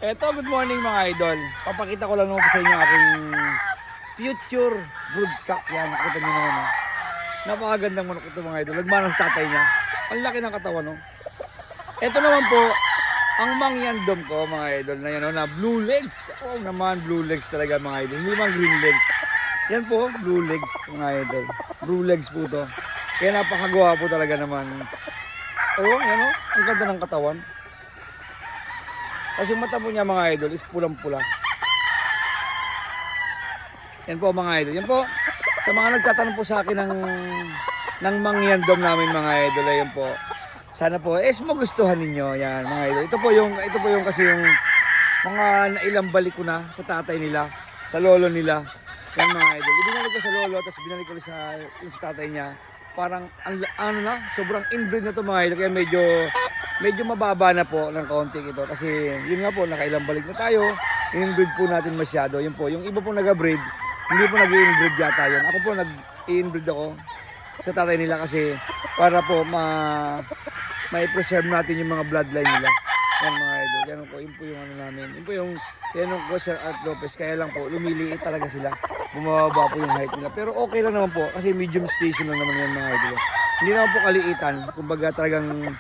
Eto, good morning mga idol. Papakita ko lang naman po sa inyo aking future broodcock. Yan, nakita nyo naman. Oh. Napakagandang manok ito mga idol. Nagmanang sa tatay niya. Ang laki ng katawan. No? Eto naman po, ang mangyandom ko mga idol na yan, no, na blue legs. Oh naman, blue legs talaga mga idol. Hindi man green legs. Yan po, blue legs mga idol. Blue legs po to. Kaya napakagawa po talaga naman. Oh, yan o. Ang ganda ng katawan. Kasi mata po niya mga idol is pulang-pula. Yan po mga idol. Yan po. Sa mga nagtatanong po sa akin ng mangyandom namin mga idol. Yan po. Sana po magustuhan ninyo. Yan mga idol. Ito po yung kasi yung mga nailang balik ko na sa tatay nila. Sa lolo nila. Yan mga idol. Binalik ko sa lolo tapos binalik ko yung sa tatay niya. Parang sobrang inbreed na to mga idol. Kaya medyo mababa na po ng kaunti ito. Kasi yun nga po, nakailang balik na tayo. In-inbreed po natin masyado. Yun po, yung iba po nag-breed, hindi po nag-i-inbreed yata yun. Ako po nag-i-inbreed ako sa tatay nila kasi para po ma-preserve natin yung mga bloodline nila. Yan mga idol. Yan po, yun po yung ano namin. Yun po yung tinanong ko Sir Art Lopez. Kaya lang po, lumiliit talaga sila. Bumababa po yung height nila. Pero okay lang naman po kasi medium station lang naman yan mga idol. Hindi naman po kaliitan. Kumbaga talagang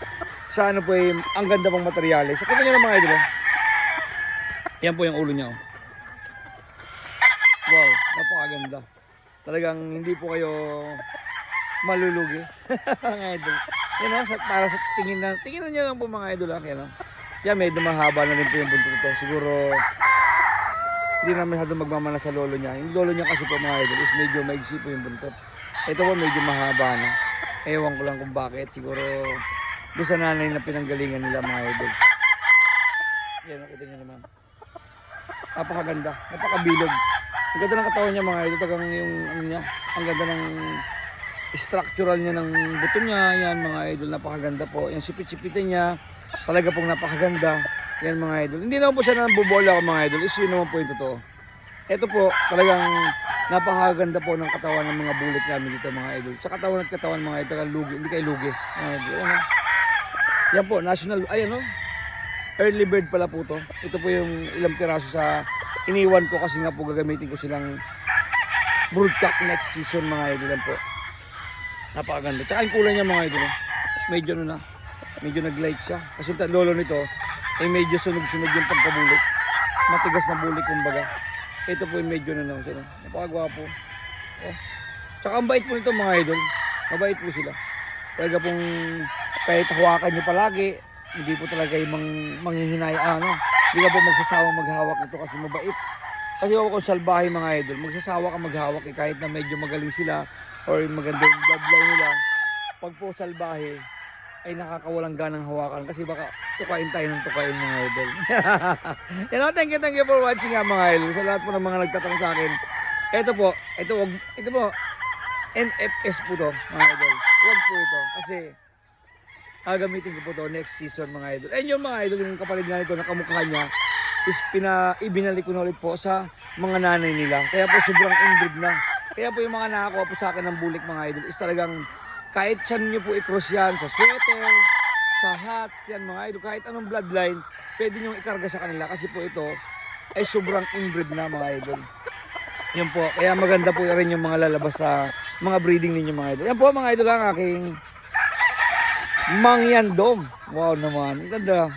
sa ano po ang ganda pang materyales. Kita nyo lang mga idol. Yan po yung ulo niya. Oh. Wow, napakaganda. Talagang hindi po kayo malulugi. Mga idol. Yan o, para sa tingnan nyo lang po mga idol. Yan o. Yan, medyo mahaba na rin po yung buntot ito. Siguro hindi na masyado magmamana sa lolo niya. Yung lolo niya kasi po mga idol is medyo maigsi po yung buntot. Ito po medyo mahaba na. Ewan ko lang kung bakit. Siguro doon sa nanay na pinanggalingan nila mga idol. Yan, nakita nyo naman. Napakaganda, napakabilog. Ang ganda ng katawan niya mga idol. Tagang yung ano niya, ang ganda ng structural niya ng buto niya. Yan mga idol, napakaganda po. Yung sipit-sipitin niya, talaga pong napakaganda. Yan mga idol. Hindi naman po siya nabubola ako mga idol. Is yun naman po yung totoo. Ito po, talagang napakaganda po ng katawan ng mga bulik namin dito mga idol. Sa katawan at katawan mga idol, lugi, hindi kayo lugi. Mga idol, ano? Yan po, national, ayan o. Early bird pala po to. Ito po yung ilang piraso sa iniwan ko kasi nga po gagamitin ko silang broodcock next season mga idol po. Napakaganda. Tsaka yung kulay niya mga idol. Medyo ano na, medyo nag-light siya. Kasi yung lolo nito ay medyo sunog-sunog yung pagkabulik. Matigas na bulik kumbaga. Ito po yung medyo ano na. Napakagwapo. Oh. Tsaka ang bait po nito mga idol. Mabait po sila. Talaga pong kahit hawakan nyo palagi, hindi po talaga yung manghihinaya, ano. Hindi ka po magsasawang maghawak nito kasi mabait. Kasi ako kung salbahe mga idol, magsasawa ka maghawak kahit na medyo magaling sila or maganda yung bloodline nila. Pag po salbahe, ay nakakawalang ganang hawakan kasi baka tukain tayo ng tukain mga idol. You know, thank you for watching mga idol. Sa lahat po ng mga nagtatanong sa akin. Ito po, NFS po to mga idol. Huwag po ito kasi gagamitin ko po to next season mga idol. And yung mga idol, yung kapalit nga nito na kamukha niya is ibinalik ko na ulit po sa mga nanay nila. Kaya po sobrang inbreed na. Kaya po yung mga nakakuha po sa akin ng bulik mga idol is talagang kahit saan nyo po i-cross yan, sa sweater, sa hats, yan mga idol, kahit anong bloodline, pwede nyo ikarga sa kanila kasi po ito ay sobrang inbreed na mga idol. Yan po, kaya maganda po rin yung mga lalabas sa mga breeding ninyo mga idol. Yan po mga idol ang aking mangyandom. Wow naman, ang ganda.